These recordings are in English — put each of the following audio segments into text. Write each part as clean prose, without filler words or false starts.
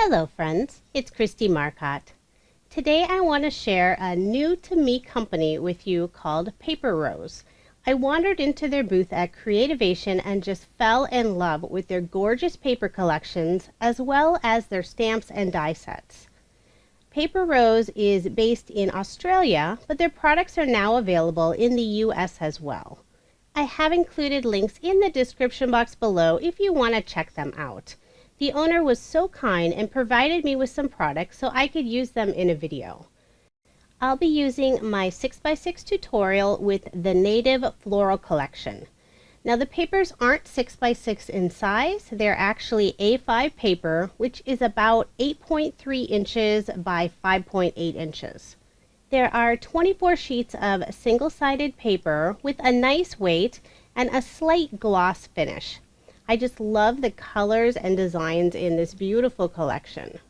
Hello friends, it's Kristie Marcotte. Today I want to share a new to me company with you called Paper Rose. I wandered into their booth at Creativation and just fell in love with their gorgeous paper collections as well as their stamps and die sets. Paper Rose is based in Australia, but their products are now available in the US as well. I have included links in the description box below if you want to check them out. The owner was so kind and provided me with some products so I could use them in a video. I'll be using my 6x6 tutorial with the Native Floral collection. Now the papers aren't 6x6 in size, they're actually A5 paper, which is about 8.3 inches by 5.8 inches. There are 24 sheets of single-sided paper with a nice weight and a slight gloss finish. I just love the colors and designs in this beautiful collection.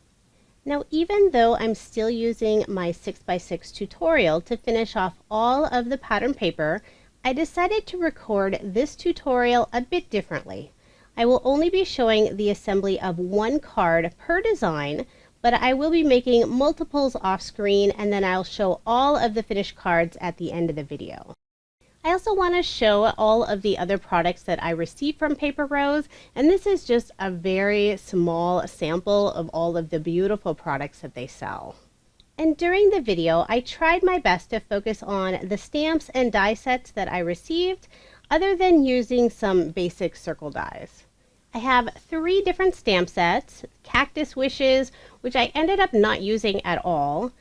Now, even though I'm still using my 6x6 tutorial to finish off all of the pattern paper, I decided to record this tutorial a bit differently. I will only be showing the assembly of one card per design, but I will be making multiples off screen and then I'll show all of the finished cards at the end of the video. I also want to show all of the other products that I received from Paper Rose, and this is just a very small sample of all of the beautiful products that they sell. And during the video, I tried my best to focus on the stamps and die sets that I received, other than using some basic circle dies. I have 3 different stamp sets: Cactus Wishes, which I ended up not using at all,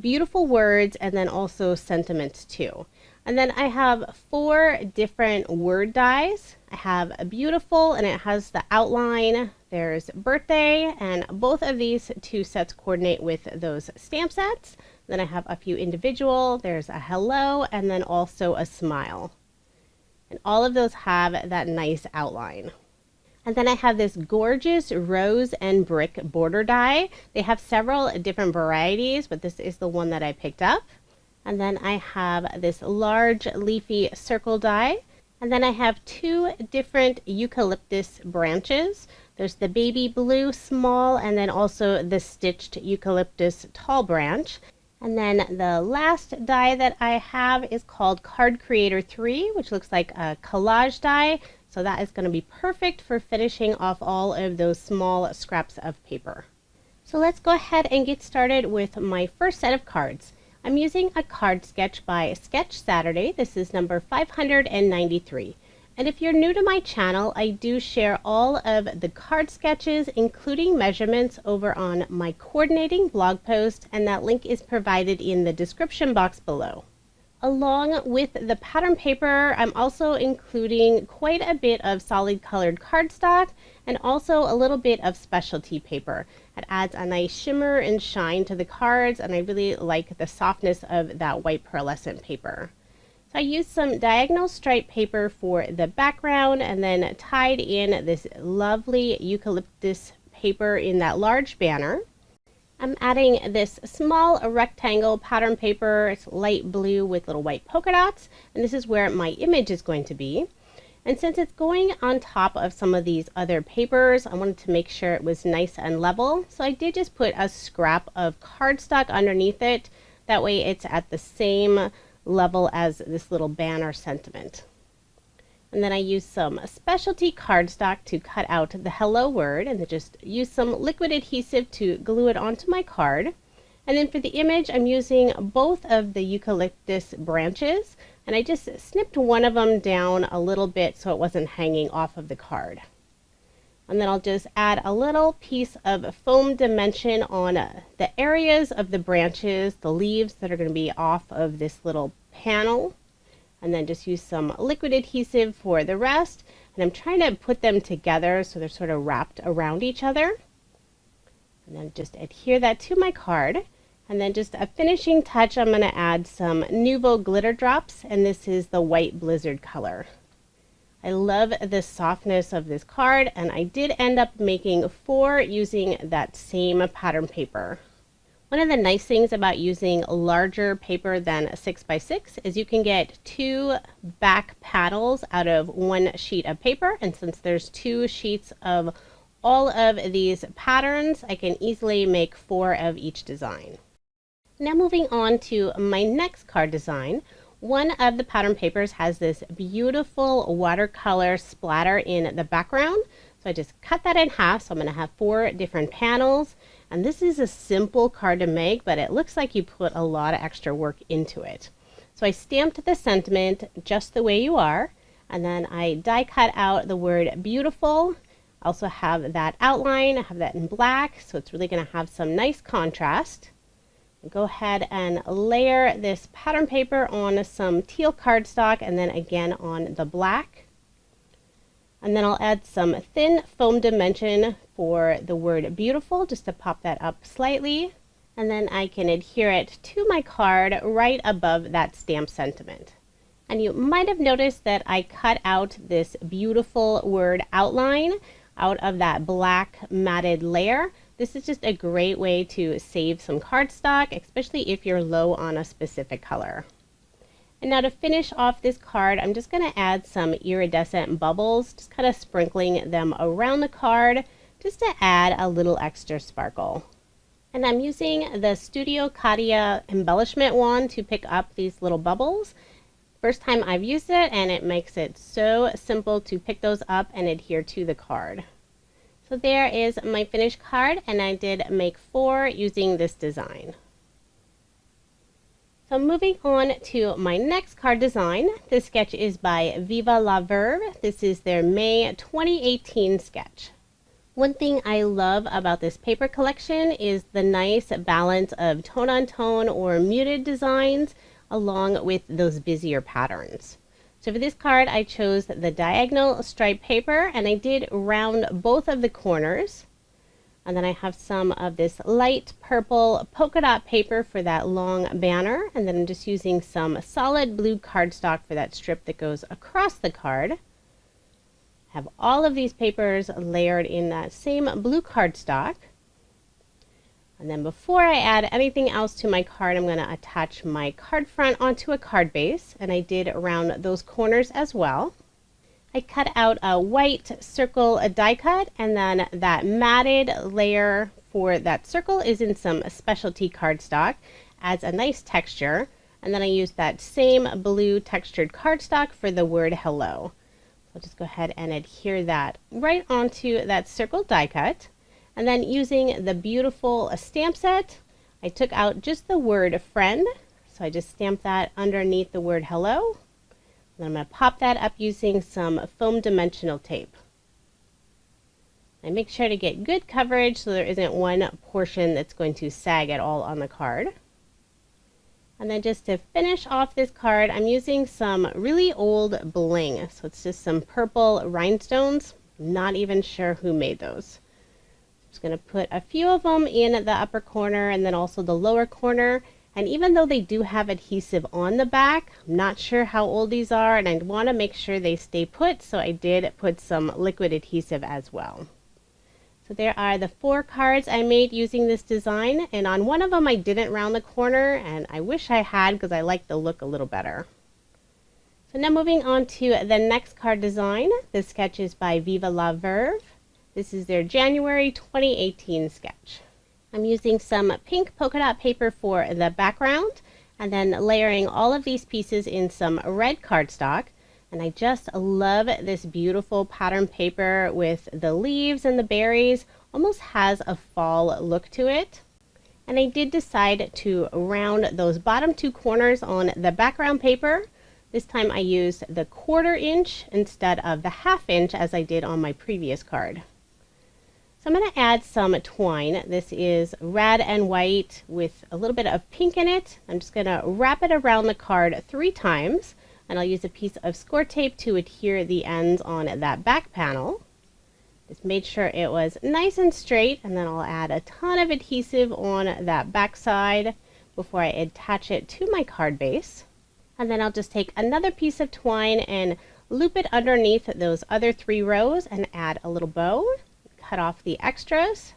Beautiful Words, and then also Sentiments too. And then I have 4 different word dies. I have a Beautiful, and it has the outline. There's Birthday, and both of these 2 sets coordinate with those stamp sets. Then I have a few individual. There's a Hello, and then also a Smile. And all of those have that nice outline. And then I have this gorgeous rose and brick border die. They have several different varieties, but this is the one that I picked up. And then I have this large leafy circle die. And then I have 2 different eucalyptus branches. There's the baby blue small and then also the stitched eucalyptus tall branch. And then the last die that I have is called Card Creator 3, which looks like a collage die. So that is going to be perfect for finishing off all of those small scraps of paper. So let's go ahead and get started with my first set of cards. I'm using a card sketch by Sketch Saturday. This is number 593. And if you're new to my channel, I do share all of the card sketches, including measurements, over on my coordinating blog post, and that link is provided in the description box below. Along with the pattern paper, I'm also including quite a bit of solid colored cardstock and also a little bit of specialty paper. It adds a nice shimmer and shine to the cards, and I really like the softness of that white pearlescent paper. So I used some diagonal stripe paper for the background and then tied in this lovely eucalyptus paper in that large banner. I'm adding this small rectangle pattern paper. It's light blue with little white polka dots, and this is where my image is going to be. And since it's going on top of some of these other papers, I wanted to make sure it was nice and level. So I did just put a scrap of cardstock underneath it. That way it's at the same level as this little banner sentiment. And then I used some specialty cardstock to cut out the hello word, and then just use some liquid adhesive to glue it onto my card. And then for the image, I'm using both of the eucalyptus branches, and I just snipped one of them down a little bit so it wasn't hanging off of the card. And then I'll just add a little piece of foam dimension on the areas of the branches, the leaves that are going to be off of this little panel. And then just use some liquid adhesive for the rest. And I'm trying to put them together so they're sort of wrapped around each other. And then just adhere that to my card. And then just a finishing touch, I'm going to add some Nuvo glitter drops, and this is the white blizzard color. I love the softness of this card, and I did end up making 4 using that same pattern paper. One of the nice things about using larger paper than 6x6 is you can get 2 back panels out of 1 sheet of paper, and since there's 2 sheets of all of these patterns, I can easily make 4 of each design. Now moving on to my next card design. One of the pattern papers has this beautiful watercolor splatter in the background. So I just cut that in half. So I'm going to have 4 different panels. And this is a simple card to make, but it looks like you put a lot of extra work into it. So I stamped the sentiment just the way you are. And then I die cut out the word beautiful. I also have that outline. I have that in black. So it's really going to have some nice contrast. Go ahead and layer this pattern paper on some teal cardstock and then again on the black. And then I'll add some thin foam dimension for the word beautiful just to pop that up slightly. And then I can adhere it to my card right above that stamp sentiment. And you might have noticed that I cut out this beautiful word outline out of that black matted layer. This is just a great way to save some cardstock, especially if you're low on a specific color. And now to finish off this card, I'm just going to add some iridescent bubbles, just kind of sprinkling them around the card just to add a little extra sparkle. And I'm using the Studio Katia embellishment wand to pick up these little bubbles. First time I've used it, and it makes it so simple to pick those up and adhere to the card. So there is my finished card, and I did make 4 using this design. So moving on to my next card design. This sketch is by Viva la Verve. This is their May 2018 sketch. One thing I love about this paper collection is the nice balance of tone-on-tone or muted designs along with those busier patterns. So for this card, I chose the diagonal stripe paper, and I did round both of the corners. And then I have some of this light purple polka dot paper for that long banner. And then I'm just using some solid blue cardstock for that strip that goes across the card. I have all of these papers layered in that same blue cardstock. And then before I add anything else to my card, I'm going to attach my card front onto a card base, and I did around those corners as well. I cut out a white circle die cut, and then that matted layer for that circle is in some specialty cardstock, adds a nice texture. And then I used that same blue textured cardstock for the word hello. So I'll just go ahead and adhere that right onto that circle die cut. And then using the beautiful stamp set, I took out just the word friend. So I just stamped that underneath the word hello. And then I'm going to pop that up using some foam dimensional tape. And make sure to get good coverage so there isn't one portion that's going to sag at all on the card. And then just to finish off this card, I'm using some really old bling. So it's just some purple rhinestones. I'm not even sure who made those. Just going to put a few of them in the upper corner and then also the lower corner. And even though they do have adhesive on the back, I'm not sure how old these are, and I want to make sure they stay put, so I did put some liquid adhesive as well. So there are the 4 cards I made using this design, and on one of them I didn't round the corner, and I wish I had because I like the look a little better. So now moving on to the next card design. This sketch is by Viva la Verve. This is their January 2018 sketch. I'm using some pink polka dot paper for the background, and then layering all of these pieces in some red cardstock. And I just love this beautiful pattern paper with the leaves and the berries. Almost has a fall look to it. And I did decide to round those bottom 2 corners on the background paper. This time I used the 1/4 inch instead of the 1/2 inch as I did on my previous card. So I'm going to add some twine. This is red and white with a little bit of pink in it. I'm just going to wrap it around the card 3 times, and I'll use a piece of score tape to adhere the ends on that back panel. Just made sure it was nice and straight, and then I'll add a ton of adhesive on that back side before I attach it to my card base. And then I'll just take another piece of twine and loop it underneath those other 3 rows and add a little bow. Cut off the extras.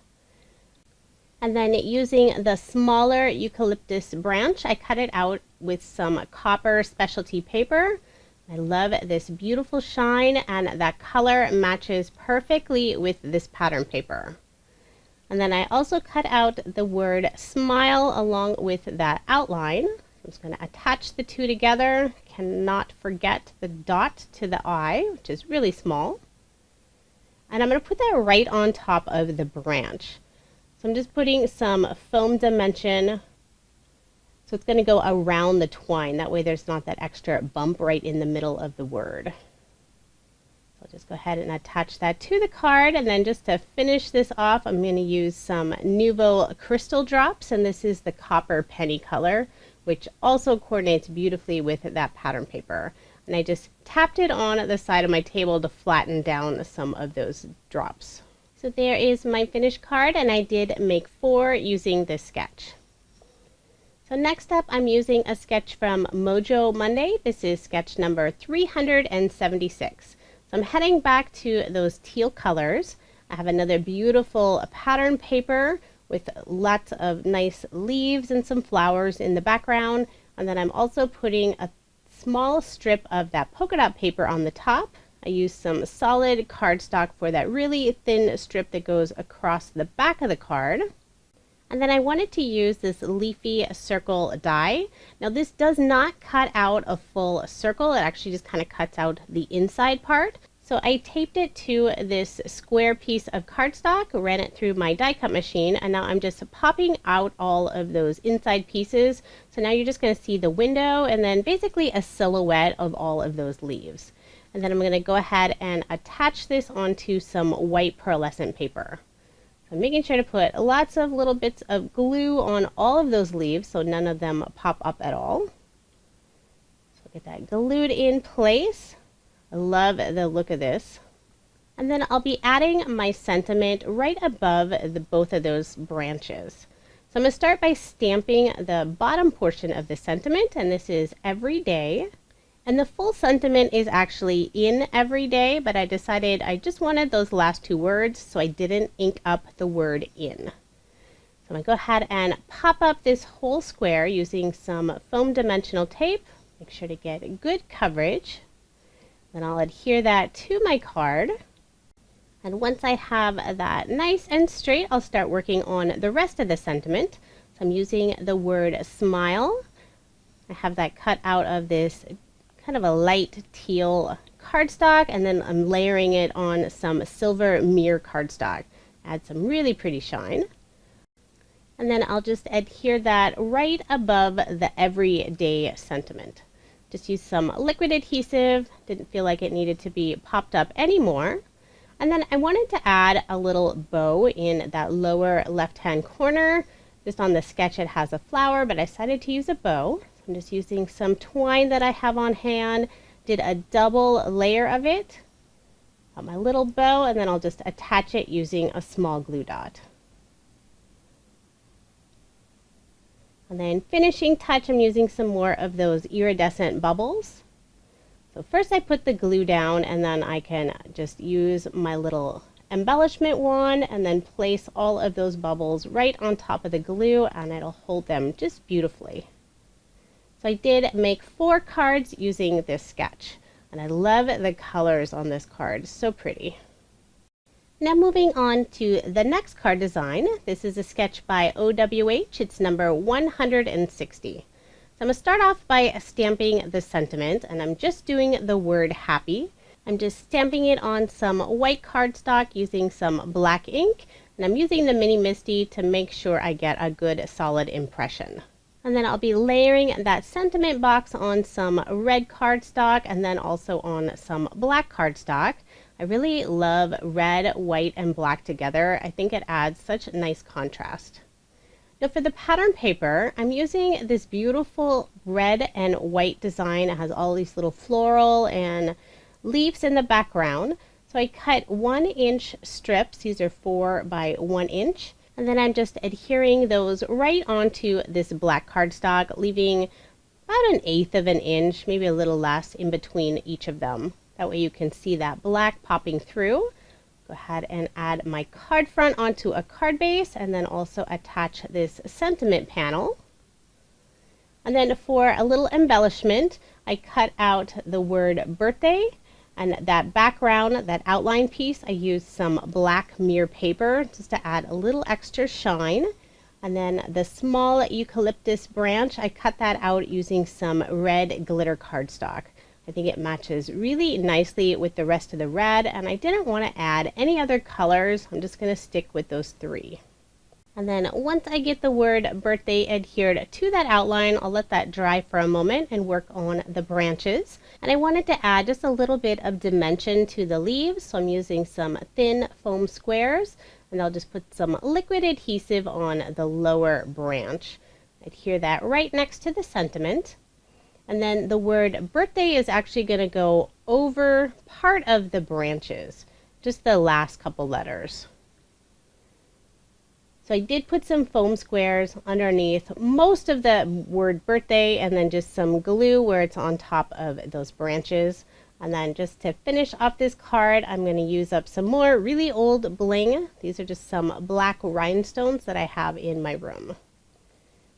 And then using the smaller eucalyptus branch, I cut it out with some copper specialty paper. I love this beautiful shine, and that color matches perfectly with this pattern paper. And then I also cut out the word smile along with that outline. I'm just going to attach the two together. Cannot forget the dot to the eye, which is really small. And I'm going to put that right on top of the branch. So I'm just putting some foam dimension. So it's going to go around the twine. That way there's not that extra bump right in the middle of the word. So I'll just go ahead and attach that to the card. And then just to finish this off, I'm going to use some Nuvo crystal drops. And this is the copper penny color, which also coordinates beautifully with that pattern paper. And I just tapped it on the side of my table to flatten down some of those drops. So there is my finished card, and I did make 4 using this sketch. So next up, I'm using a sketch from Mojo Monday. This is sketch number 376. So I'm heading back to those teal colors. I have another beautiful pattern paper with lots of nice leaves and some flowers in the background. And then I'm also putting a small strip of that polka dot paper on the top. I used some solid cardstock for that really thin strip that goes across the back of the card. And then I wanted to use this Leafy circle die. Now this does not cut out a full circle. It actually just kind of cuts out the inside part. So I taped it to this square piece of cardstock, ran it through my die cut machine, and now I'm just popping out all of those inside pieces. So now you're just going to see the window and then basically a silhouette of all of those leaves. And then I'm going to go ahead and attach this onto some white pearlescent paper. I'm making sure to put lots of little bits of glue on all of those leaves so none of them pop up at all. So get that glued in place. I love the look of this. And then I'll be adding my sentiment right above both of those branches. So I'm going to start by stamping the bottom portion of the sentiment, and this is every day. And the full sentiment is actually in every day, but I decided I just wanted those last 2 words, so I didn't ink up the word in. So I'm going to go ahead and pop up this whole square using some foam dimensional tape. Make sure to get good coverage. Then I'll adhere that to my card. And once I have that nice and straight, I'll start working on the rest of the sentiment. So I'm using the word smile. I have that cut out of this kind of a light teal cardstock, and then I'm layering it on some silver mirror cardstock. Add some really pretty shine. And then I'll just adhere that right above the everyday sentiment. Just use some liquid adhesive. Didn't feel like it needed to be popped up anymore. And then I wanted to add a little bow in that lower left-hand corner. Just on the sketch it has a flower, but I decided to use a bow. I'm just using some twine that I have on hand, did a double layer of it, got my little bow, and then I'll just attach it using a small glue dot. And then finishing touch, I'm using some more of those iridescent bubbles. So first I put the glue down, and then I can just use my little embellishment wand and then place all of those bubbles right on top of the glue, and it'll hold them just beautifully. So I did make 4 cards using this sketch, and I love the colors on this card, so pretty. Now moving on to the next card design. This is a sketch by OWH, it's number 160. So I'm going to start off by stamping the sentiment, and I'm just doing the word happy. I'm just stamping it on some white cardstock using some black ink, and I'm using the Mini Misty to make sure I get a good solid impression. And then I'll be layering that sentiment box on some red cardstock and then also on some black cardstock. I really love red, white, and black together. I think it adds such nice contrast. Now for the pattern paper, I'm using this beautiful red and white design. It has all these little floral and leaves in the background. So I cut 1-inch strips. These are 4 by 1 inch. And then I'm just adhering those right onto this black cardstock, leaving about 1/8 of an inch, maybe a little less, in between each of them. That way you can see that black popping through. Go ahead and add my card front onto a card base, and then also attach this sentiment panel. And then for a little embellishment, I cut out the word birthday, and that background, that outline piece, I used some black mirror paper just to add a little extra shine. And then the small eucalyptus branch, I cut that out using some red glitter cardstock. I think it matches really nicely with the rest of the red, and I didn't want to add any other colors. I'm just going to stick with those three. And then once I get the word birthday adhered to that outline, I'll let that dry for a moment and work on the branches. And I wanted to add just a little bit of dimension to the leaves, so I'm using some thin foam squares, and I'll just put some liquid adhesive on the lower branch. Adhere that right next to the sentiment. And then the word birthday is actually going to go over part of the branches, just the last couple letters. So I did put some foam squares underneath most of the word birthday, and then just some glue where it's on top of those branches. And then just to finish off this card, I'm going to use up some more really old bling. These are just some black rhinestones that I have in my room.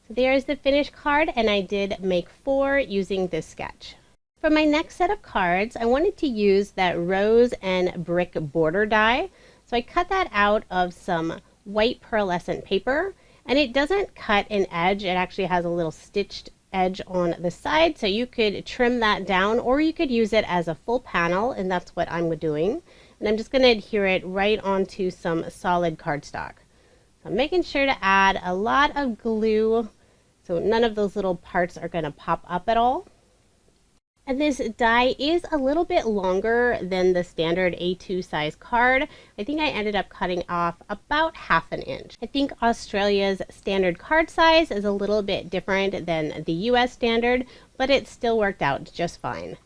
So there's the finished card, and I did make 4 using this sketch. For my next set of cards, I wanted to use that rose and brick border die. So I cut that out of some white pearlescent paper, and it doesn't cut an edge. It actually has a little stitched edge on the side, so you could trim that down, or you could use it as a full panel, and that's what I'm doing. And I'm just going to adhere it right onto some solid cardstock. So I'm making sure to add a lot of glue so none of those little parts are going to pop up at all. And this die is a little bit longer than the standard A2 size card. I think I ended up cutting off about 1/2 inch. I think Australia's standard card size is a little bit different than the US standard, but it still worked out just fine.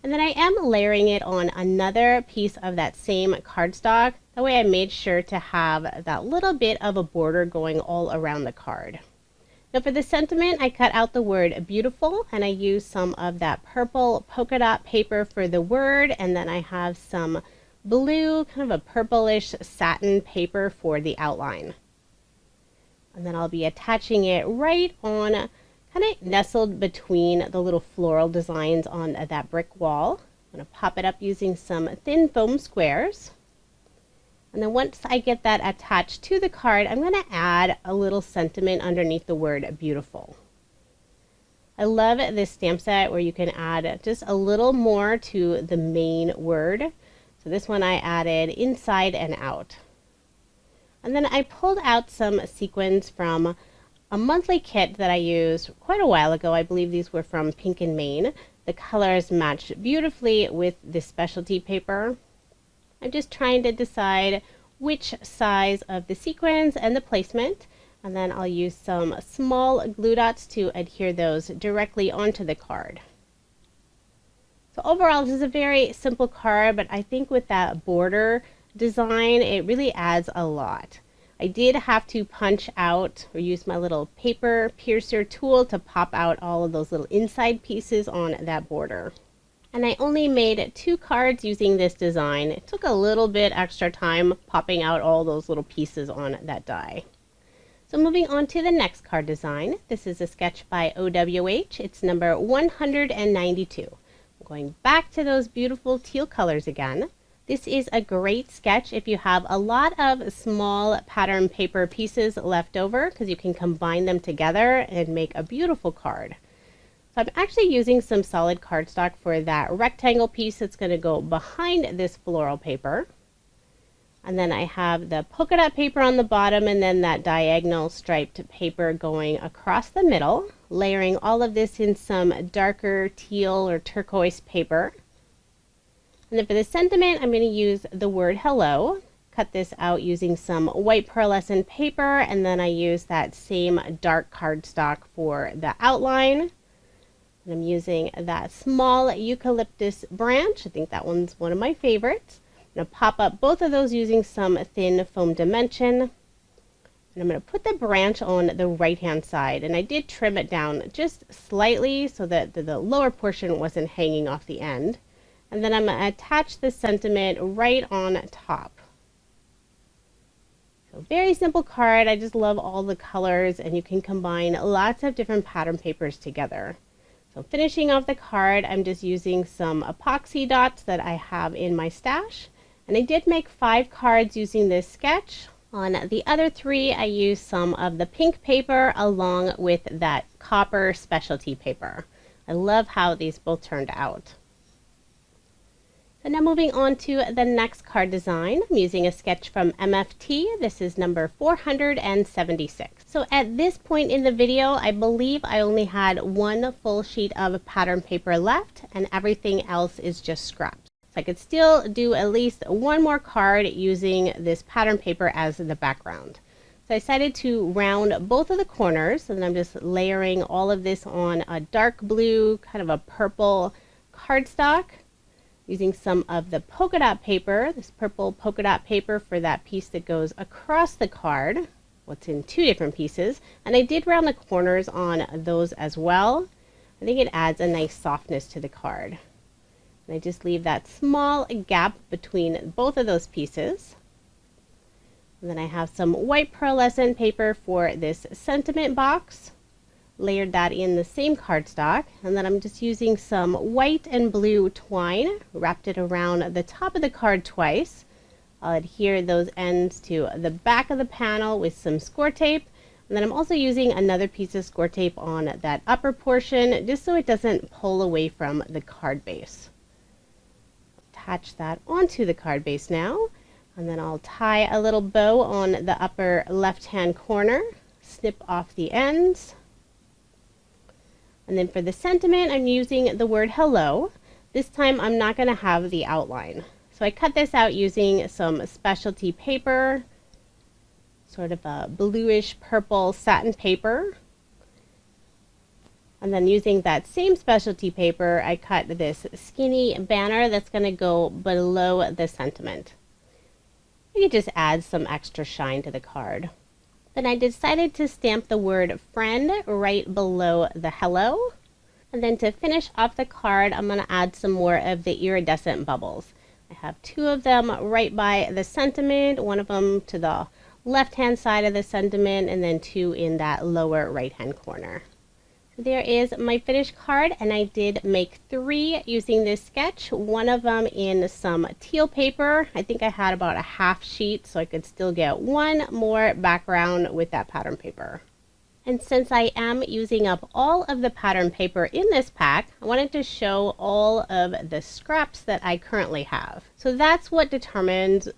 And then I am layering it on another piece of that same cardstock. That way I made sure to have that little bit of a border going all around the card. Now for the sentiment, I cut out the word beautiful, and I used some of that purple polka dot paper for the word, and then I have some blue, kind of a purplish satin paper for the outline. And then I'll be attaching it right on, kind of nestled between the little floral designs on that brick wall. I'm going to pop it up using some thin foam squares. And then once I get that attached to the card, I'm going to add a little sentiment underneath the word beautiful. I love this stamp set where you can add just a little more to the main word. So this one I added inside and out. And then I pulled out some sequins from a monthly kit that I used quite a while ago. I believe these were from Pink and Maine. The colors match beautifully with this specialty paper. I'm just trying to decide which size of the sequins and the placement, and then I'll use some small glue dots to adhere those directly onto the card. So overall, this is a very simple card, but I think with that border design, it really adds a lot. I did have to punch out or use my little paper piercer tool to pop out all of those little inside pieces on that border. And I only made 2 cards using this design. It took a little bit extra time popping out all those little pieces on that die. So moving on to the next card design. This is a sketch by OWH. It's number 192. I'm going back to those beautiful teal colors again. This is a great sketch if you have a lot of small pattern paper pieces left over, because you can combine them together and make a beautiful card. So I'm actually using some solid cardstock for that rectangle piece that's going to go behind this floral paper. And then I have the polka dot paper on the bottom, and then that diagonal striped paper going across the middle, layering all of this in some darker teal or turquoise paper. And then for the sentiment, I'm going to use the word hello. Cut this out using some white pearlescent paper, and then I use that same dark cardstock for the outline. And I'm using that small eucalyptus branch. I think that one's one of my favorites. I'm going to pop up both of those using some thin foam dimension. And I'm going to put the branch on the right hand side. And I did trim it down just slightly so that the lower portion wasn't hanging off the end. And then I'm going to attach the sentiment right on top. So very simple card. I just love all the colors, and you can combine lots of different pattern papers together. So finishing off the card, I'm just using some epoxy dots that I have in my stash. And I did make 5 cards using this sketch. On the other 3, I used some of the pink paper along with that copper specialty paper. I love how these both turned out. So now moving on to the next card design, I'm using a sketch from MFT. This is number 476. So at this point in the video, I believe I only had 1 full sheet of pattern paper left, and everything else is just scraps. So I could still do at least 1 more card using this pattern paper as the background. So I decided to round both of the corners, and I'm just layering all of this on a dark blue, kind of a purple cardstock, using some of the polka dot paper, this purple polka dot paper for that piece that goes across the card. What's in 2 different pieces. And I did round the corners on those as well. I think it adds a nice softness to the card. And I just leave that small gap between both of those pieces. And then I have some white pearlescent paper for this sentiment box. Layered that in the same cardstock, and then I'm just using some white and blue twine, wrapped it around the top of the card twice. I'll adhere those ends to the back of the panel with some score tape, and then I'm also using another piece of score tape on that upper portion just so it doesn't pull away from the card base. Attach that onto the card base now, and then I'll tie a little bow on the upper left hand corner, snip off the ends. And then for the sentiment, I'm using the word hello. This time I'm not going to have the outline. So I cut this out using some specialty paper, sort of a bluish purple satin paper. And then using that same specialty paper, I cut this skinny banner that's going to go below the sentiment. You can just add some extra shine to the card. Then I decided to stamp the word friend right below the hello. And then to finish off the card, I'm going to add some more of the iridescent bubbles. I have 2 of them right by the sentiment, 1 of them to the left hand side of the sentiment, and then 2 in that lower right hand corner. So there is my finished card, and I did make 3 using this sketch, 1 of them in some teal paper. I think I had about a half sheet, so I could still get 1 more background with that pattern paper. And since I am using up all of the pattern paper in this pack, I wanted to show all of the scraps that I currently have. So that's what determines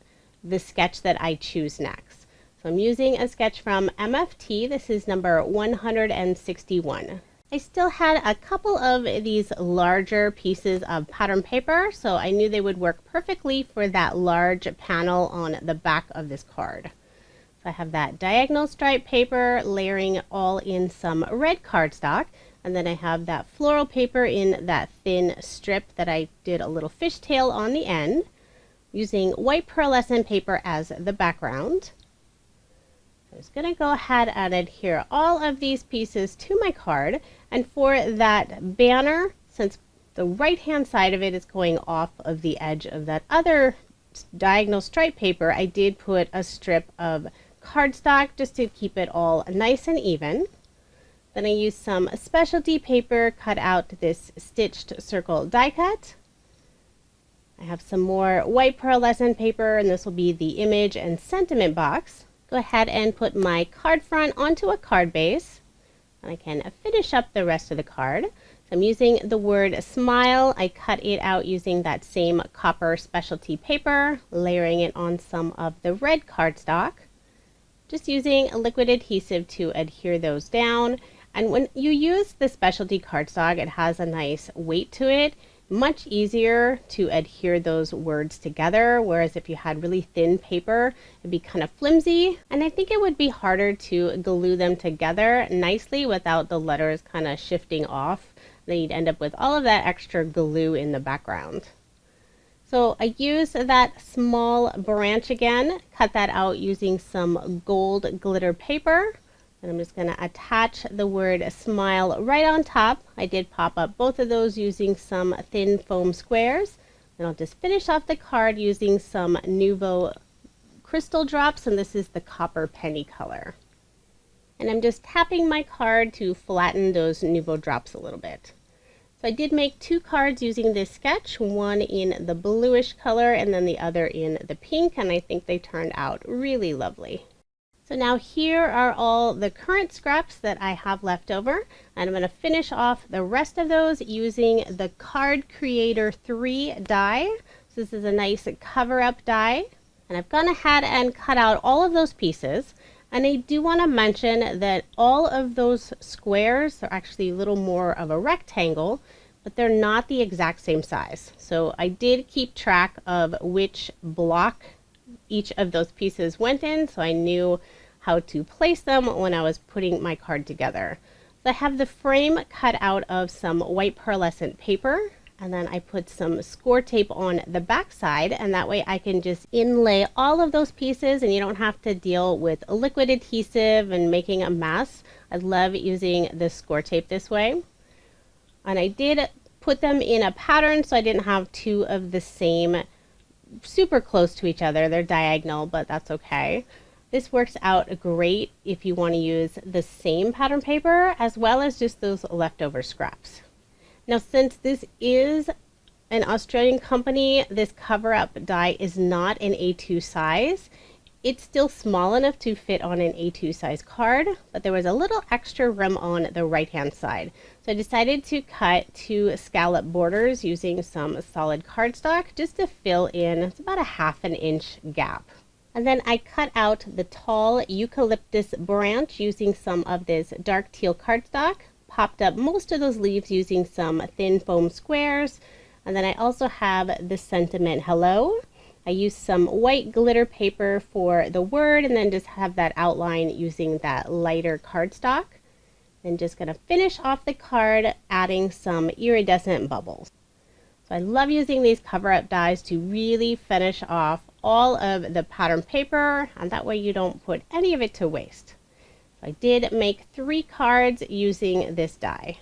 the sketch that I choose next. So I'm using a sketch from MFT. This is number 161. I still had a couple of these larger pieces of pattern paper, so I knew they would work perfectly for that large panel on the back of this card. So I have that diagonal stripe paper layering all in some red cardstock, and then I have that floral paper in that thin strip that I did a little fishtail on the end, using white pearlescent paper as the background. I'm just going to go ahead and adhere all of these pieces to my card, and for that banner, since the right hand side of it is going off of the edge of that other diagonal stripe paper, I did put a strip of cardstock just to keep it all nice and even. Then I used some specialty paper, cut out this stitched circle die cut. I have some more white pearlescent paper, and this will be the image and sentiment box. Go ahead and put my card front onto a card base, and I can finish up the rest of the card. So I'm using the word smile. I cut it out using that same copper specialty paper, layering it on some of the red cardstock. Just using a liquid adhesive to adhere those down. And when you use the specialty cardstock, it has a nice weight to it. Much easier to adhere those words together, whereas if you had really thin paper, it'd be kind of flimsy. And I think it would be harder to glue them together nicely without the letters kind of shifting off. Then you'd end up with all of that extra glue in the background. So I used that small branch again, cut that out using some gold glitter paper. And I'm just going to attach the word smile right on top. I did pop up both of those using some thin foam squares. And I'll just finish off the card using some Nuvo crystal drops, and this is the copper penny color. And I'm just tapping my card to flatten those Nouveau drops a little bit. So I did make 2 cards using this sketch, one in the bluish color and then the other in the pink, and I think they turned out really lovely. So now here are all the current scraps that I have left over, and I'm going to finish off the rest of those using the Card Creator 3 die. So this is a nice cover-up die, and I've gone ahead and cut out all of those pieces. And I do want to mention that all of those squares are actually a little more of a rectangle, but they're not the exact same size. So I did keep track of which block each of those pieces went in, so I knew how to place them when I was putting my card together. So I have the frame cut out of some white pearlescent paper, and then I put some score tape on the back side, and that way I can just inlay all of those pieces and you don't have to deal with a liquid adhesive and making a mess. I love using the score tape this way. And I did put them in a pattern so I didn't have 2 of the same super close to each other. They're diagonal, but that's okay. This works out great if you want to use the same pattern paper as well as just those leftover scraps. Now, since this is an Australian company, this cover-up die is not an A2 size. It's still small enough to fit on an A2 size card, but there was a little extra room on the right-hand side. So I decided to cut 2 scallop borders using some solid cardstock just to fill in, it's about a 1/2 inch gap. And then I cut out the tall eucalyptus branch using some of this dark teal cardstock. Popped up most of those leaves using some thin foam squares, and then I also have the sentiment hello. I used some white glitter paper for the word and then just have that outline using that lighter cardstock. Then just going to finish off the card adding some iridescent bubbles. So I love using these cover-up dies to really finish off all of the pattern paper, and that way you don't put any of it to waste. I did make 3 cards using this die.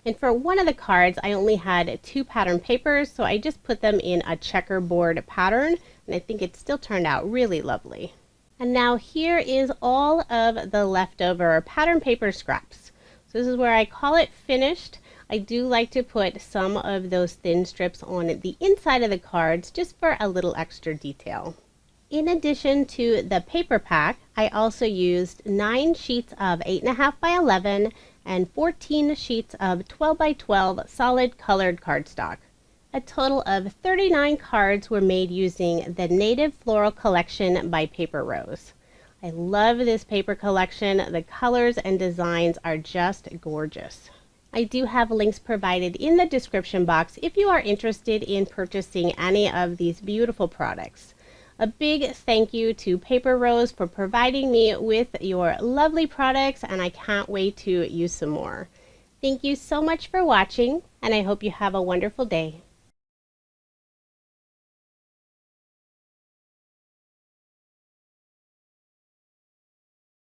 And for one of the cards, I only had 2 pattern papers, so I just put them in a checkerboard pattern, and I think it still turned out really lovely. And now here is all of the leftover pattern paper scraps. So this is where I call it finished. I do like to put some of those thin strips on the inside of the cards just for a little extra detail. In addition to the paper pack, I also used 9 sheets of 8.5 by 11 and 14 sheets of 12 by 12 solid colored cardstock. A total of 39 cards were made using the Native Floral collection by Paper Rose. I love this paper collection. The colors and designs are just gorgeous. I do have links provided in the description box if you are interested in purchasing any of these beautiful products. A big thank you to Paper Rose for providing me with your lovely products, and I can't wait to use some more. Thank you so much for watching, and I hope you have a wonderful day.